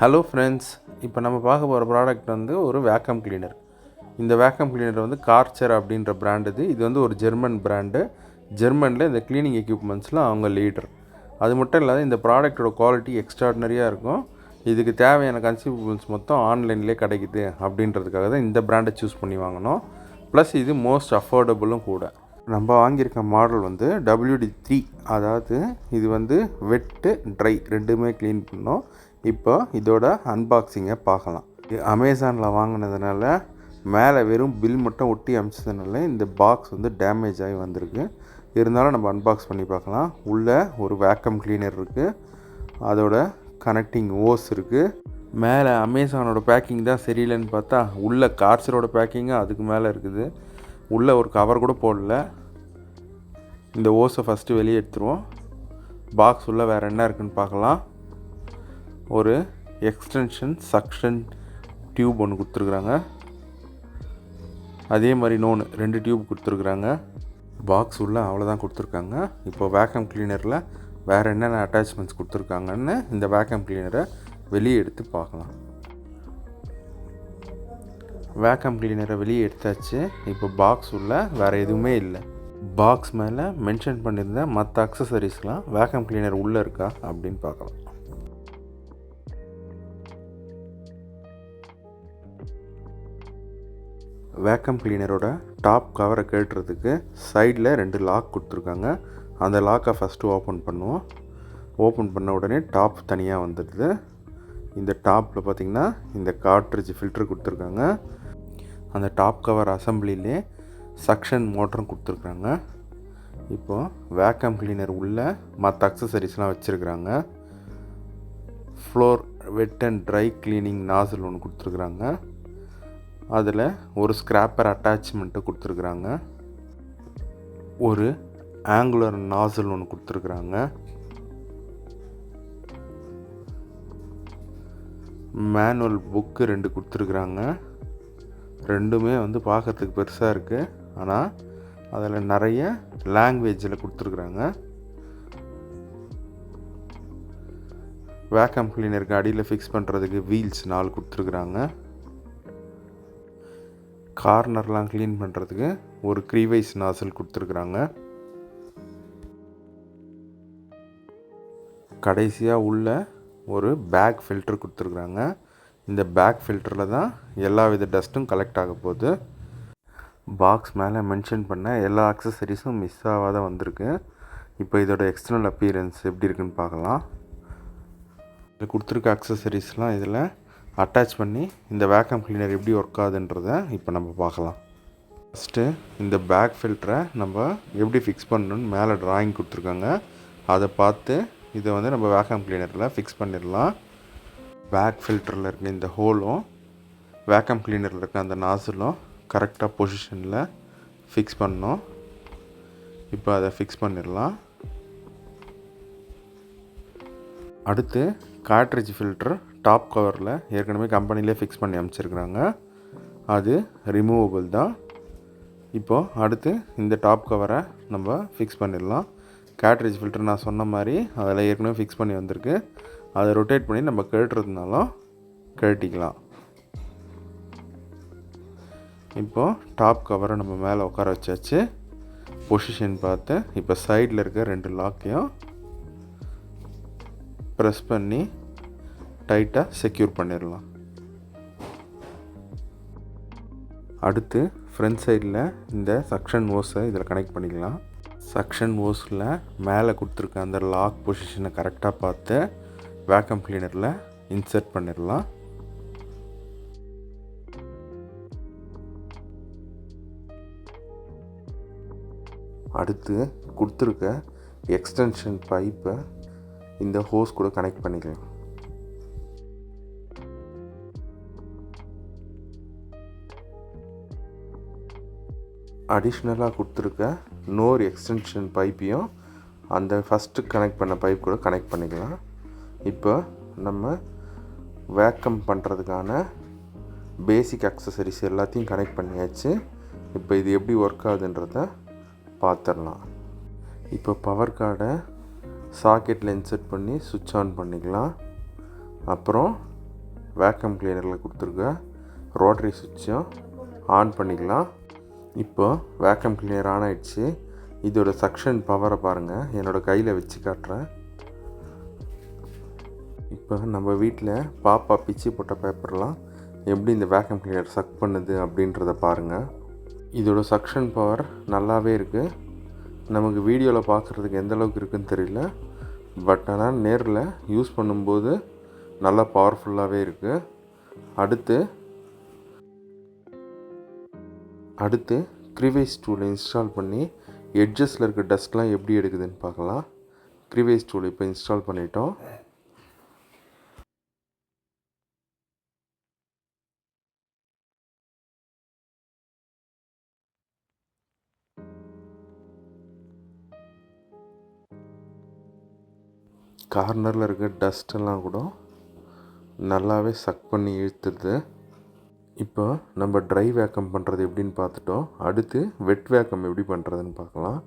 Hello friends, இப்போ நம்ம பார்க்க போகிற ப்ராடக்ட் வந்து ஒரு வேக்கம் கிளீனர். இந்த வேக்கம் கிளீனர் வந்து கார்ச்சர் அப்படின்ற பிராண்ட். இது வந்து ஒரு ஜெர்மன் பிராண்டு. ஜெர்மனில் இந்த க்ளீனிங் எக்யூப்மெண்ட்ஸில் அவங்க லீடர். அது மட்டும் இல்லாத இந்த ப்ராடக்டோட குவாலிட்டி எக்ஸ்ட்ராடினரியாக இருக்கும். இதுக்கு தேவையான கன்சியூமபிள்ஸ் மொத்தம் ஆன்லைன்லேயே கிடைக்குது அப்படின்றதுக்காக தான் இந்த பிராண்டை சூஸ் பண்ணி வாங்கினோம். ப்ளஸ் இது மோஸ்ட் அஃபோர்டபுளும் கூட. நம்ம வாங்கியிருக்க மாடல் வந்து WD3, அதாவது இது வந்து வெட்டு ட்ரை ரெண்டுமே க்ளீன் பண்ணோம். இப்போ இதோட அன்பாக்சிங்கை பார்க்கலாம். இது அமேசானில் வாங்கினதுனால மேலே வெறும் பில் மட்டும் ஒட்டி அமிச்சதுனால இந்த பாக்ஸ் வந்து டேமேஜ் ஆகி வந்திருக்கு. இருந்தாலும் நம்ம அன்பாக்ஸ் பண்ணி பார்க்கலாம். உள்ளே ஒரு வேக்கம் கிளீனர் இருக்குது, அதோட கனெக்டிங் ஓஸ் இருக்குது. மேலே அமேசானோட பேக்கிங் தான் சரியில்லைன்னு பார்த்தா உள்ளே கார்ச்சரோட பேக்கிங்கும் அதுக்கு மேலே இருக்குது. உள்ளே ஒரு கவர் கூட போடல. இந்த ஓஸை ஃபஸ்ட்டு வெளியே எடுத்துருவோம். பாக்ஸ் உள்ளே வேறு என்ன இருக்குதுன்னு பார்க்கலாம். ஒரு எக்ஸ்டென்ஷன் சக்ஷன் டியூப் ஒன்று கொடுத்துருக்குறாங்க. அதே மாதிரி இன்னொன்று 2 டியூப் கொடுத்துருக்குறாங்க. பாக்ஸ் உள்ளே அவ்வளோதான் கொடுத்துருக்காங்க. இப்போ வேக்கம் கிளீனரில் வேறு என்னென்ன அட்டாச்மெண்ட்ஸ் கொடுத்துருக்காங்கன்னு இந்த வேக்கம் கிளீனரை வெளியே எடுத்து பார்க்கலாம். வேக்கம் கிளீனரை வெளியே எடுத்தாச்சு. இப்போ பாக்ஸ் உள்ள வேறு எதுவுமே இல்லை. பாக்ஸ் மேலே மென்ஷன் பண்ணியிருந்த மற்ற அக்சசரிஸ்லாம் வேக்கம் கிளீனர் உள்ளே இருக்கா அப்படின்னு பார்க்கலாம். வேக்கம் கிளீனரோட டாப் கவரை கேட்டுறதுக்கு சைடில் 2 லாக் கொடுத்துருக்காங்க. அந்த லாக்கை ஃபஸ்ட்டு ஓப்பன் பண்ணுவோம். ஓப்பன் பண்ண உடனே டாப் தனியாக வந்துடுது. இந்த டாப்பில் பார்த்திங்கன்னா இந்த கார்ட்ரிட்ஜ் ஃபில்ட்ரு கொடுத்துருக்காங்க. அந்த டாப் கவர் அசம்பிளிலே சக்ஷன் மோட்டரும் கொடுத்துருக்குறாங்க. இப்போது வேக்கம் கிளீனர் உள்ள மற்ற அக்சசரிஸ்லாம் வச்சுருக்குறாங்க. Floor wet and dry cleaning nozzle ஒன்று கொடுத்துருக்குறாங்க. அதில் ஒரு ஸ்க்ராப்பர் அட்டாச்மெண்ட்டு கொடுத்துருக்குறாங்க. ஒரு ஆங்குலர் நாசில் ஒன்று கொடுத்துருக்குறாங்க. மேனுவல் புக்கு 2 கொடுத்துருக்குறாங்க. ரெண்டுமே வந்து பார்க்கறதுக்கு பெருசாக இருக்குது, ஆனால் அதில் நிறைய லாங்குவேஜில் கொடுத்துருக்குறாங்க. வேக்கம் கிளீனருக்கு அடியில் ஃபிக்ஸ் பண்ணுறதுக்கு வீல்ஸ் 4 கொடுத்துருக்குறாங்க. கார்னர்லாம் க்ளீன் பண்ணுறதுக்கு ஒரு க்ரீவைஸ் நாசில் கொடுத்துருக்குறாங்க. கடைசியாக உள்ள ஒரு பேக் ஃபில்டர் கொடுத்துருக்குறாங்க. இந்த பேக் ஃபில்டரில் தான் எல்லா வித டஸ்ட்டும் கலெக்ட் ஆக போகுது. பாக்ஸ் மேலே மென்ஷன் பண்ண எல்லா அக்சசரிஸும் மிஸ் ஆகாத வந்திருக்கு. இப்போ இதோட எக்ஸ்டர்னல் அப்பியரன்ஸ் எப்படி இருக்குன்னு பார்க்கலாம். இதில் கொடுத்துருக்க அக்சசரிஸ்லாம் இதில் அட்டாச் பண்ணி இந்த வேக்கம் கிளீனர் எப்படி ஒர்க் ஆகுதுன்றதை இப்போ நம்ம பார்க்கலாம். ஃபஸ்ட்டு இந்த பேக் ஃபில்டரை நம்ம எப்படி ஃபிக்ஸ் பண்ணணுன்னு மேலே ட்ராயிங் கொடுத்துருக்காங்க. அதை பார்த்து இதை வந்து நம்ம வேக்கம் கிளீனரில் ஃபிக்ஸ் பண்ணிடலாம். பேக் ஃபில்டரில் இருக்க இந்த ஹோலும் வேக்கம் கிளீனரில் இருக்க அந்த நாசிலும் கரெக்டாக பொசிஷனில் ஃபிக்ஸ் பண்ணோம். இப்போ அதை ஃபிக்ஸ் பண்ணிடலாம். அடுத்து கார்ட்ரிட்ஜ் ஃபில்டர் டாப் கவரில் ஏற்கனவே கம்பெனிலே ஃபிக்ஸ் பண்ணி அமைச்சிருக்கிறாங்க. அது ரிமூவபிள் தான். இப்போது அடுத்து இந்த டாப் கவரை நம்ம ஃபிக்ஸ் பண்ணிடலாம். கார்ட்ரிட்ஜ் ஃபில்டர் நான் சொன்ன மாதிரி அதில் ஏற்கனவே ஃபிக்ஸ் பண்ணி வந்திருக்கு. அதை ரொட்டேட் பண்ணி நம்ம கழட்டுறதுனாலும் கழட்டிக்கலாம். இப்போது டாப் கவரை நம்ம மேலே உட்கார வச்சாச்சு. பொசிஷன் பார்த்து இப்போ சைடில் இருக்க 2 லாக்கையும் ப்ரெஸ் பண்ணி டைட்டாக செக்யூர் பண்ணிடலாம். அடுத்து ஃப்ரண்ட் சைடில் இந்த சக்ஷன் ஓஸை இதில் கனெக்ட் பண்ணிக்கலாம். சக்ஷன் ஓஸில் மேலே கொடுத்துருக்க அந்த லாக் பொசிஷனை கரெக்டாக பார்த்து வேக்கம் கிளீனரில் இன்சர்ட் பண்ணிடலாம். அடுத்து கொடுத்துருக்க எக்ஸ்டென்ஷன் பைப்பை இந்த ஹோஸ் கூட கனெக்ட் பண்ணிக்கலாம். அடிஷ்னலாக கொடுத்துருக்க இன்னொரு எக்ஸ்டென்ஷன் பைப்பையும் அந்த ஃபஸ்ட்டு கனெக்ட் பண்ண பைப் கூட கனெக்ட் பண்ணிக்கலாம். இப்போ நம்ம வேக்கம் பண்ணுறதுக்கான பேசிக் அக்சசரிஸ் எல்லாத்தையும் கனெக்ட் பண்ணியாச்சு. இப்போ இது எப்படி ஒர்க் ஆகுதுன்றதை பார்த்துடலாம். இப்போ பவர் கார்டை சாக்கெட்டில் இன்சர்ட் பண்ணி சுவிட்ச் ஆன் பண்ணிக்கலாம். அப்புறம் வேக்கம் கிளீனரில் கொடுத்துருக்க ரோட்டரி சுவிட்சும் ஆன் பண்ணிக்கலாம். இப்போ வேக்கம் கிளீனர் ஆன் ஆகிடுச்சு. இதோட சக்ஷன் பவரை பாருங்கள், என்னோடய கையில் வச்சு காட்டுறேன். இப்போ நம்ம வீட்டில் பாப்பா பிச்சு போட்ட பேப்பர்லாம் எப்படி இந்த வேக்கம் கிளீனர் சக் பண்ணுது அப்படின்றத பாருங்கள். இதோட சக்ஷன் பவர் நல்லாவே இருக்குது. நமக்கு வீடியோவில் பார்க்குறதுக்கு எந்த அளவுக்கு இருக்குதுன்னு தெரியல, பட் ஆனால் நேரில் யூஸ் பண்ணும்போது நல்லா பவர்ஃபுல்லாகவே இருக்குது. அடுத்து க்ரிவைஸ் டூலை இன்ஸ்டால் பண்ணி எட்ஜஸில் இருக்க டஸ்ட்லாம் எப்படி எடுக்குதுன்னு பார்க்கலாம். க்ரிவைஸ் டூல் இப்போ இன்ஸ்டால் பண்ணிட்டோம். கார்னரில் இருக்க டஸ்ட்டெல்லாம் கூட நல்லாவே சக் பண்ணி இழுத்துடுது. இப்போ நம்ம ட்ரை வேக்கம் பண்ணுறது எப்படின்னு பார்த்துட்டோம். அடுத்து வெட் வேக்கம் எப்படி பண்ணுறதுன்னு பார்க்கலாம்.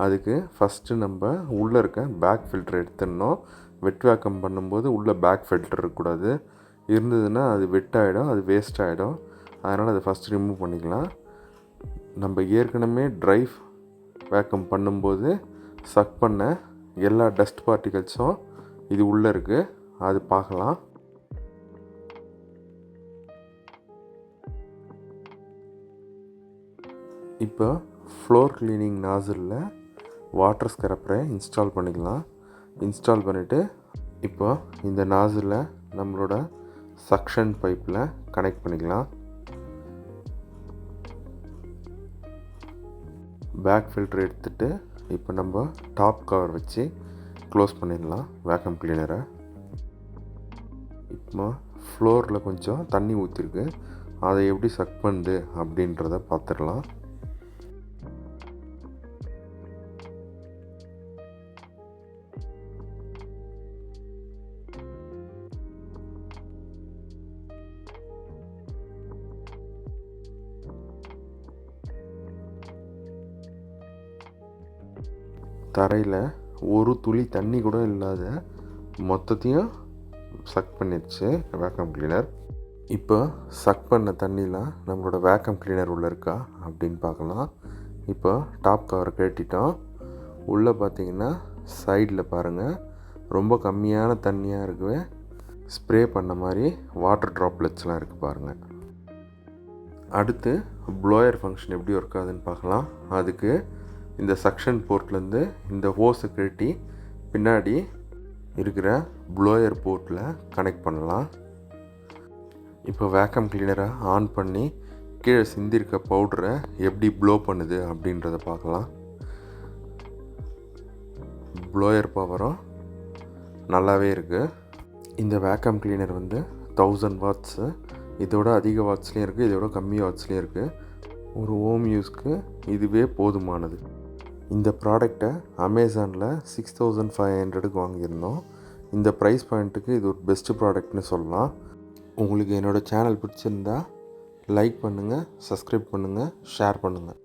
அதுக்கு ஃபஸ்ட்டு நம்ம உள்ளே இருக்க பேக் ஃபில்டர் எடுத்துடணும். வெட் வேக்கம் பண்ணும்போது உள்ளே பேக் ஃபில்டர் இருக்கக்கூடாது. இருந்ததுன்னா அது வெட் ஆகிடும், அது வேஸ்ட் ஆகிடும். அதனால் அதை ஃபஸ்ட்டு ரிமூவ் பண்ணிக்கலாம். நம்ம ஏற்கனவே ட்ரை வேக்கம் பண்ணும்போது சக் பண்ண எல்லா டஸ்ட் பார்ட்டிகல்ஸும் இது உள்ளே இருக்குது, அது பார்க்கலாம். இப்போ ஃப்ளோர் க்ளீனிங் நாசிலில் வாட்டர் ஸ்க்ரப்பரை இன்ஸ்டால் பண்ணிக்கலாம். இன்ஸ்டால் பண்ணிவிட்டு இப்போ இந்த நாசிலை நம்மளோட சக்ஷன் பைப்பில் கனெக்ட் பண்ணிக்கலாம். பேக் ஃபில்டர் எடுத்துகிட்டு இப்போ நம்ம டாப் கவர் வச்சு க்ளோஸ் பண்ணிடலாம் வேக்கம் கிளீனரை. இப்போ ஃப்ளோரில் கொஞ்சம் தண்ணி ஊற்றிருக்கு, அதை எப்படி சக் பண்ணுது அப்படின்றத பார்த்துடலாம். தரையில் ஒரு துளி தண்ணி கூட இல்லாத மொத்தத்தையும் சக் பண்ணிடுச்சு வேக்கம் கிளீனர். இப்போ சக் பண்ண தண்ணிலாம் நம்மளோட வேக்கம் கிளீனர் உள்ளே இருக்கா அப்படின்னு பார்க்கலாம். இப்போ டாப் கவரை கட்டிட்டோம். உள்ளே பார்த்தீங்கன்னா சைடில் பாருங்கள் ரொம்ப கம்மியான தண்ணியாக இருக்குது. ஸ்ப்ரே பண்ண மாதிரி வாட்டர் ட்ராப்லெட்ஸ்லாம் இருக்குது பாருங்கள். அடுத்து ப்ளோயர் ஃபங்க்ஷன் எப்படி ஒர்க் ஆகுதுன்னு பார்க்கலாம். அதுக்கு இந்த சக்ஷன் போர்ட்லேருந்து இந்த ஹோஸை கட்டி பின்னாடி இருக்கிற ப்ளோயர் போர்ட்டில் கனெக்ட் பண்ணலாம். இப்போ வேக்கம் கிளீனரை ஆன் பண்ணி கீழே சிந்திருக்க பவுடரை எப்படி ப்ளோ பண்ணுது அப்படின்றத பார்க்கலாம். ப்ளோயர் பவரும் நல்லாவே இருக்குது. இந்த வேக்கம் கிளீனர் வந்து 1000 வாட்ஸு, இதோட அதிக வாட்ஸ்லேயும் இருக்குது, இதோட கம்மி வாட்ஸ்லேயும் இருக்குது. ஒரு ஹோம் யூஸ்க்கு இதுவே போதுமானது. இந்த ப்ராடக்டை அமேசானில் 6500க்கு வாங்கியிருந்தோம். இந்த ப்ரைஸ் பாயிண்ட்டுக்கு இது ஒரு பெஸ்ட்டு ப்ராடக்ட்னு சொல்லலாம். உங்களுக்கு என்னோடய சேனல் பிடிச்சிருந்தா லைக் பண்ணுங்கள், சப்ஸ்கிரைப் பண்ணுங்கள், ஷேர் பண்ணுங்கள்.